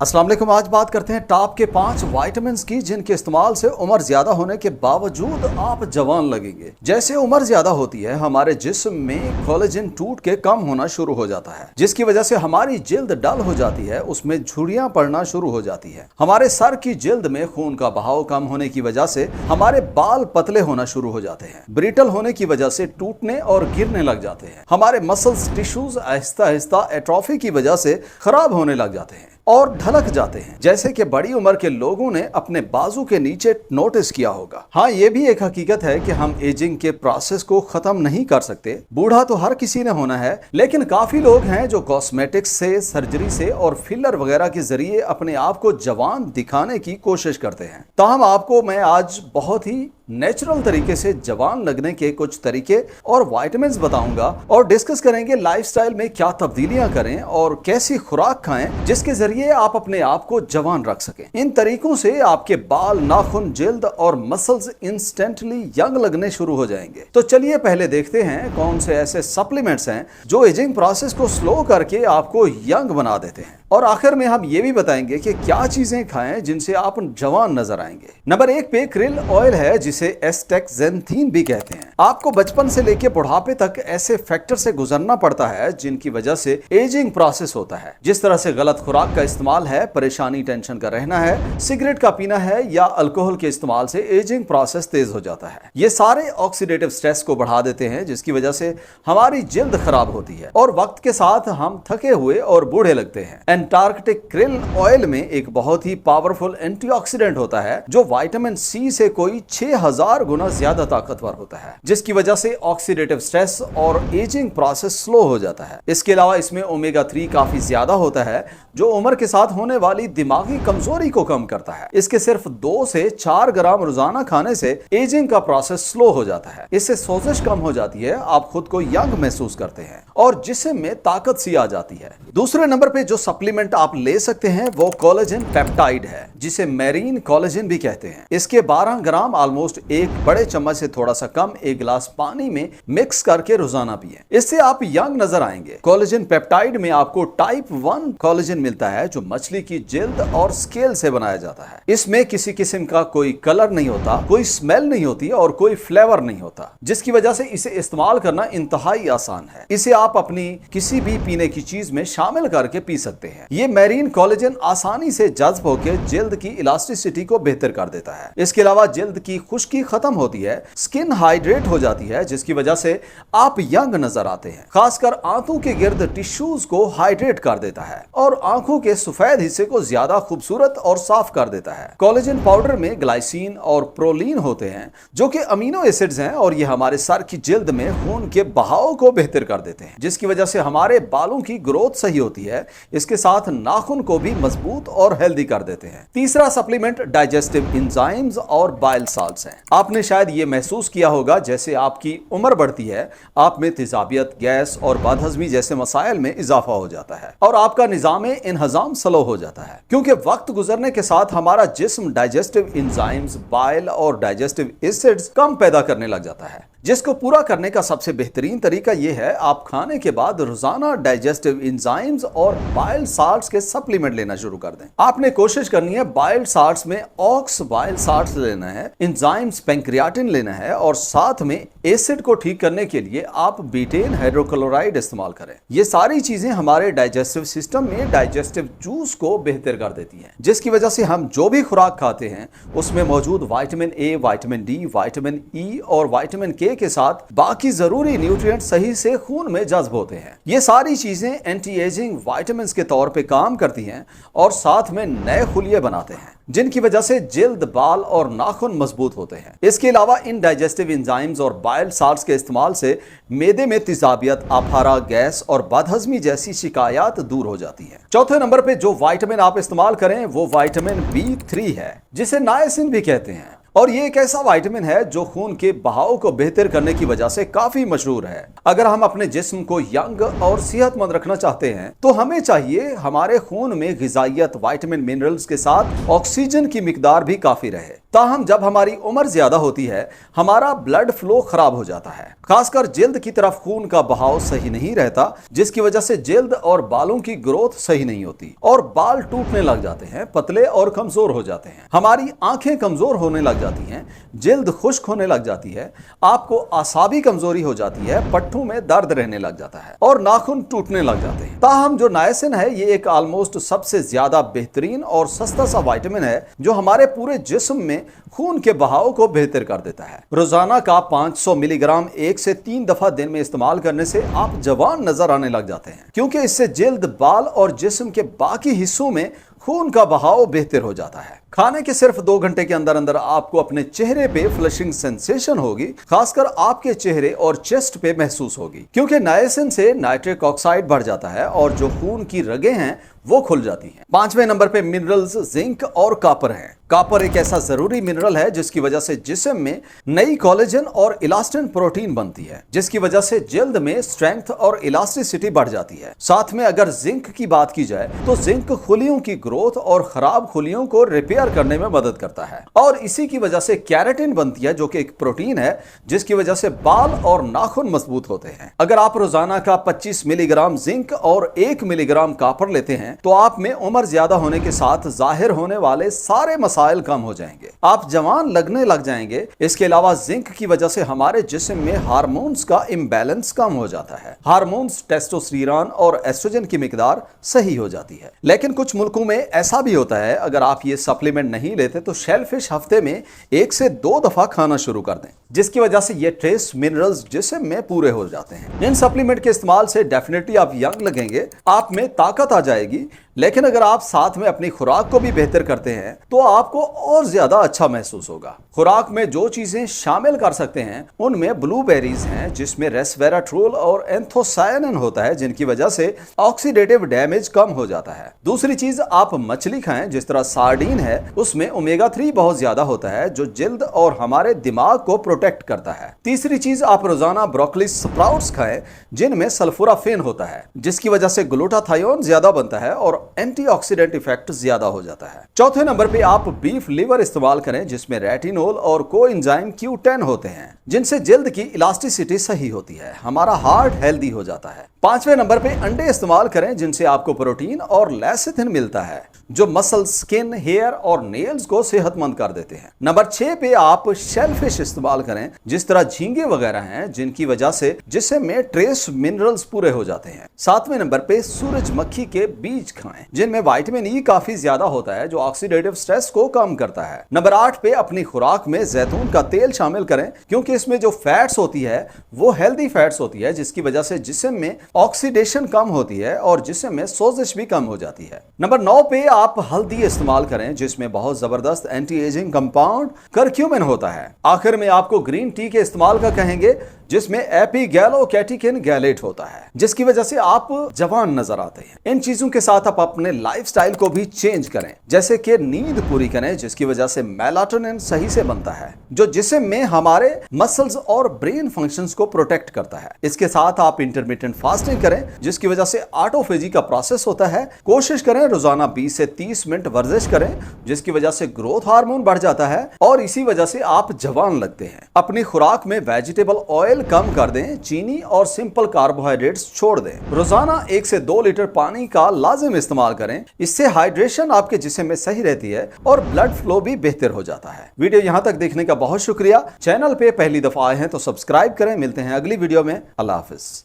अस्सलाम वालेकुम। आज बात करते हैं टॉप के 5 विटामिन्स की जिनके इस्तेमाल से उम्र ज्यादा होने के बावजूद आप जवान लगेंगे। जैसे उम्र ज्यादा होती है हमारे जिस्म में कोलेजन टूट के कम होना शुरू हो जाता है, जिसकी वजह से हमारी जिल्द डल हो जाती है, उसमें झुर्रियां पड़ना शुरू हो जाती है। हमारे सर की जिल्द में खून का बहाव कम होने की वजह से हमारे बाल पतले होना शुरू हो जाते हैं, ब्रिटल होने की वजह से टूटने और गिरने लग जाते हैं। हमारे muscles tissues Aahista Aahista atrophy की वजह से खराब होने लग जाते हैं और ढलक जाते हैं, जैसे कि बड़ी उम्र के लोगों ने अपने बाजू के नीचे नोटिस किया होगा। हाँ, ये भी एक हकीकत है कि हम एजिंग के प्रोसेस को खत्म नहीं कर सकते। बूढ़ा तो हर किसी ने होना है, लेकिन काफी लोग हैं जो कॉस्मेटिक्स से, सर्जरी से और फिलर वगैरह के जरिए अपने आप को जवान दिखाने की कोशिश करते हैं। ताहम आपको मैं आज बहुत ही नेचुरल तरीके से जवान लगने के कुछ तरीके और विटामिन्स बताऊंगा और डिस्कस करेंगे लाइफस्टाइल में क्या तब्दीलियां करें और कैसी खुराक खाएं जिसके जरिए आप अपने आप को जवान रख सकें। इन तरीकों से आपके बाल, नाखून, जिल्द और मसल्स इंस्टेंटली यंग लगने शुरू हो जाएंगे। तो चलिए पहले देखते हैं कौन से ऐसे सप्लीमेंट्स हैं जो एजिंग प्रोसेस को स्लो करके आपको यंग बना देते हैं, और आखिर में हम ये भी बताएंगे कि क्या चीजें खाएं जिनसे आप जवान नजर आएंगे। नंबर 1 पे krill ऑयल है, जिसे एस्टेक्सेंथीन भी कहते हैं। आपको बचपन से लेकर बुढ़ापे तक ऐसे फैक्टर से गुजरना पड़ता है जिनकी वजह से एजिंग प्रोसेस होता है। जिस तरह से गलत खुराक का इस्तेमाल है, परेशानी टेंशन का रहना है, सिगरेट का पीना है या अल्कोहल के इस्तेमाल से एजिंग प्रोसेस तेज हो जाता है। ये सारे ऑक्सीडेटिव स्ट्रेस को बढ़ा देते हैं, जिसकी वजह से हमारी जिल्द खराब होती है और वक्त के साथ हम थके हुए और बूढ़े लगते हैं। एंटार्कटिक krill ऑयल में एक बहुत ही पावरफुल एंटीऑक्सीडेंट होता है जो विटामिन सी से कोई 6000 गुना ज्यादा ताकतवर होता है, जिसकी वजह से ऑक्सीडेटिव स्ट्रेस और एजिंग प्रोसेस स्लो हो जाता है। इसके अलावा इसमें ओमेगा 3 काफी ज्यादा होता है जो उम्र के साथ होने वाली दिमागी कमजोरी को कम करता है। इसके सिर्फ 2 से 4 ग्राम रोजाना खाने से एजिंग का प्रोसेस स्लो हो जाता है। इससे सोजिश कम हो जाती है, आप खुद को यंग महसूस करते हैं और जिस्म में ताकत सी आ जाती है। दूसरे नंबर पे जो सप्लीमेंट आप ले सकते हैं वो कोलेजन पेप्टाइड है, जिसे मैरीन कोलेजन भी कहते हैं। इसके 12 ग्राम ऑलमोस्ट एक बड़े चम्मच से थोड़ा सा कम 1 गिलास पानी में मिक्स करके रोजाना पिएं। इससे आप यंग नजर आएंगे। कोलेजन पेप्टाइड में आपको टाइप 1 कोलेजन मिलता है जो मछली की जिल्द और स्केल से बनाया जाता है। इसमें किसी किस्म का कोई कलर नहीं होता, कोई स्मेल नहीं होती और कोई फ्लेवर नहीं होता, जिसकी वजह से इसे इस्तेमाल करना इंतहाई आसान है। इसे आप अपनी किसी भी पीने की चीज में शामिल करके पी सकते हैं। ये मैरीन कोलेजन आसानी से जज्ब होकर जिल्द की इलास्टिसिटी को बेहतर कर देता है। इसके अलावा जिल्द की खुश्की खत्म होती है, स्किन हाइड्रेट हो जाती है, जिसकी वजह से आप यंग नजर आते हैं। खासकर आंखों के गिर्द टिश्यूज को हाइड्रेट कर देता है और आंखों के सफेद हिस्से को ज्यादा खूबसूरत और साफ कर देता है। कोलेजन पाउडर में ग्लाइसिन और प्रोलीन होते हैं जो कि अमीनो एसिड्स हैं और ये हमारे सर की जिल्द में खून के बहाव को बेहतर कर देते हैं, जिसकी वजह से हमारे बालों की ग्रोथ सही होती है। इसके साथ नाखून को भी मजबूत और हेल्दी कर देते हैं। तीसरा सप्लीमेंट डाइजेस्टिव एंजाइम्स और बाइल साल्ट्स हैं। आपने शायद ये महसूस किया होगा जैसे आपकी उम्र बढ़ती है, आप में तेजाबियत, गैस और बदहजमी जैसे मसाइल में इजाफा हो जाता है और आपका निजाम इंहजाम स्लो हो जाता है, क्योंकि वक्त गुजरने के साथ हमारा जिस्म डाइजेस्टिव एंजाइम्स, बाइल और डाइजेस्टिव एसिड्स कम पैदा करने लग जाता है। जिसको पूरा करने का सबसे बेहतरीन तरीका यह है आप खाने के बाद रोजाना डाइजेस्टिव एंजाइम्स और बाइल साल्ट्स के सप्लीमेंट लेना शुरू कर दें। आपने कोशिश करनी है बाइल साल्ट्स में ऑक्स बाइल साल्ट्स लेना है, एंजाइम्स पैंक्रियाटिन लेना है और साथ में एसिड को ठीक करने के लिए आप बीटेन हाइड्रोक्लोराइड इस्तेमाल करें। ये सारी चीजें हमारे डाइजेस्टिव सिस्टम में डाइजेस्टिव जूस को बेहतर कर देती हैं, जिसकी वजह से हम जो भी खुराक खाते हैं उसमें मौजूद vitamin A, vitamin D, vitamin E और विटामिन के साथ बाकी जरूरी न्यूट्रिएंट सही से खून में जज्ब होते हैं। ये सारी चीजें एंटी एजिंग विटामिन्स के तौर पे काम करती हैं और साथ में नए खुलिये बनाते हैं, जिनकी वजह से जिल्द, बाल और नाखून मजबूत होते हैं। इसके अलावा इन डाइजेस्टिव एंजाइम्स और बाइल साल्ट्स के इस्तेमाल से मेदे में तेजाबियत, अफारा, गैस और बदहजमी जैसी शिकायत दूर हो जाती है। चौथे नंबर पे जो विटामिन आप इस्तेमाल करें वो विटामिन B3 है, जिसे नायसिन भी कहते हैं, और ये एक ऐसा विटामिन है जो खून के बहाव को बेहतर करने की वजह से काफी मशहूर है। अगर हम अपने जिस्म को यंग और सेहतमंद रखना चाहते हैं तो हमें चाहिए हमारे खून में ग़िज़ाइयत, विटामिन, मिनरल्स के साथ ऑक्सीजन की मिकदार भी काफी रहे। ताहम जब हमारी उम्र ज्यादा होती है हमारा ब्लड फ्लो खराब हो जाता है, खासकर जिल्द की तरफ खून का बहाव सही नहीं रहता, जिसकी वजह से जिल्द और बालों की ग्रोथ सही नहीं होती और बाल टूटने लग जाते हैं, पतले और कमजोर हो जाते हैं। हमारी आंखें कमजोर होने लग जाती हैं, जिल्द खुश्क होने लग जाती है, आपको आसाबी कमजोरी हो जाती है, पट्टों में दर्द रहने लग जाता है और नाखून टूटने लग जाते हैं। ताहम जो नायसिन है ये एक ऑलमोस्ट सबसे ज्यादा बेहतरीन और सस्ता सा विटामिन है जो हमारे पूरे जिस्म में खून के बहाव को बेहतर कर देता है। रोजाना का 500 मिलीग्राम 1 से 3 दफा दिन में इस्तेमाल करने से आप जवान नजर आने लग जाते हैं, क्योंकि इससे जिल्द, बाल और जिस्म के बाकी हिस्सों में खून का बहाव बेहतर हो जाता है। खाने के सिर्फ 2 घंटे के अंदर अंदर आपको अपने चेहरे पे फ्लशिंग सेंसेशन होगी, खासकर आपके चेहरे और चेस्ट पे महसूस होगी, क्योंकि नायसिन से नाइट्रिक ऑक्साइड बढ़ जाता है और जो खून की रगें हैं वो खुल जाती हैं। 5वें नंबर पे मिनरल्स जिंक और कॉपर हैं। कॉपर एक ऐसा जरूरी मिनरल है जिसकी वजह से जिस्म में नई कोलेजन और इलास्टिन प्रोटीन बनती है, जिसकी वजह से जिल्द में स्ट्रेंथ और इलास्टिसिटी बढ़ जाती है। साथ में अगर जिंक की बात की जाए तो जिंक खुलियों की ग्रोथ और खराब खुलियों को रिपेयर करने में मदद करता है और इसी की वजह से कैरेटिन बनती है, जो कि एक प्रोटीन है जिसकी वजह से बाल और नाखून मजबूत होते हैं। अगर आप रोजाना का 25 मिलीग्राम जिंक और 1 मिलीग्राम कॉपर लेते हैं तो आप में उम्र ज्यादा होने के साथ जाहिर होने वाले सारे मसाइल कम हो जाएंगे, आप जवान लगने लग जाएंगे। इसके अलावा जिंक की वजह से हमारे जिस्म में हार्मोन्स का इम्बैलेंस कम हो जाता है। हार्मोन्स टेस्टोस्टेरोन और एस्ट्रोजन की मिकदार सही हो जाती है। लेकिन कुछ मुल्कों में ऐसा भी होता है, अगर आप ये सप्लीमेंट नहीं लेते तो शेलफिश हफ्ते में 1 से 2 दफा खाना शुरू कर दें, जिसकी वजह से ये ट्रेस मिनरल्स जिस्म में पूरे हो जाते हैं। इन सप्लीमेंट के इस्तेमाल से डेफिनेटली आप यंग लगेंगे, आप में ताकत आ जाएगी। लेकिन अगर आप साथ में अपनी खुराक को भी बेहतर करते हैं तो आपको और ज्यादा अच्छा महसूस होगा। खुराक में जो चीजें शामिल कर सकते हैं उनमें ब्लूबेरीज हैं, जिसमें रेस्वेराट्रोल और एंथोसायनिन होता है, जिनकी वजह से ऑक्सीडेटिव डैमेज कम हो जाता है। दूसरी चीज, आप मछली खाएं, जिस तरह सार्डीन है उसमें ओमेगा 3 बहुत ज्यादा होता है जो जिल्द और हमारे दिमाग को प्रोटेक्ट करता है। तीसरी चीज, आप रोजाना ब्रोकली स्प्राउट्स खाएं जिनमें सल्फोराफिन होता है, जिसकी वजह से ग्लूटाथायोन ज्यादा बनता है और एंटीऑक्सीडेंट इफेक्ट ज्यादा हो जाता है। चौथे नंबर पे आप बीफ लिवर इस्तेमाल करें, जिसमें रेटिनोल और कोएंजाइम Q10 होते हैं, जिनसे जिल्द की इलास्टिसिटी सही होती है, हमारा हार्ट हेल्दी हो जाता है। 5वें नंबर पे अंडे इस्तेमाल करें, जिनसे आपको प्रोटीन और लेसिथिन मिलता है, जो मसल, स्किन, हेयर और नेल्स को सेहतमंद कर देते हैं। नंबर 6 पे आप शेलफिश इस्तेमाल करें, जिस तरह झींगे वगैरह हैं, जिनकी वजह से जिस्म में ट्रेस मिनरल्स पूरे हो जाते हैं। 7वें नंबर पे सूरजमुखी के बीज खाएं, जिनमें विटामिन ई काफी ज्यादा होता है जो ऑक्सीडेटिव स्ट्रेस को कम करता है। नंबर 8 पे अपनी खुराक में जैतून का तेल शामिल करें, क्योंकि इसमें जो फैट्स होती है वो हेल्दी फैट्स होती है, जिसकी वजह से जिस्म में ऑक्सीडेशन कम होती है और जिस्म में सोजिश भी कम हो जाती है। नंबर 9 पे आप हल्दी इस्तेमाल करें, जिसमें बहुत जबरदस्त एंटी एजिंग कंपाउंड करक्यूमिन होता है। आखिर में आपको ग्रीन टी के इस्तेमाल का कहेंगे, जिसमें एपिगैलोकैटेकिन गैलेट होता है, जिसकी वजह से आप जवान नजर आते हैं। इन चीजों के साथ आप अपने लाइफस्टाइल को भी चेंज करें, जैसे कि नींद पूरी करें, जिसकी वजह से मेलाटोनिन सही से बनता है, जो जिस्म में हमारे मसल्स और ब्रेन फंक्शंस को प्रोटेक्ट करता है। इसके साथ आप इंटरमिटेंट फास्टिंग करें, जिसकी वजह से ऑटोफेजी का प्रोसेस होता है। कोशिश करें रोजाना 20 से 30 मिनट वर्जिश करें, जिसकी वजह से ग्रोथ हार्मोन बढ़ जाता है और इसी वजह से आप जवान लगते हैं। अपनी खुराक में वेजिटेबल ऑयल कम कर दें, चीनी और सिंपल कार्बोहाइड्रेट्स छोड़ दें। रोजाना 1 से 2 लीटर पानी का लाजिम इस्तेमाल करें, इससे हाइड्रेशन आपके जिस्म में सही रहती है और ब्लड फ्लो भी बेहतर हो जाता है। वीडियो यहां तक देखने का बहुत शुक्रिया। चैनल पे पहली दफा आए हैं तो सब्सक्राइब करें। मिलते हैं अगली वीडियो में। अल्लाह हाफिज।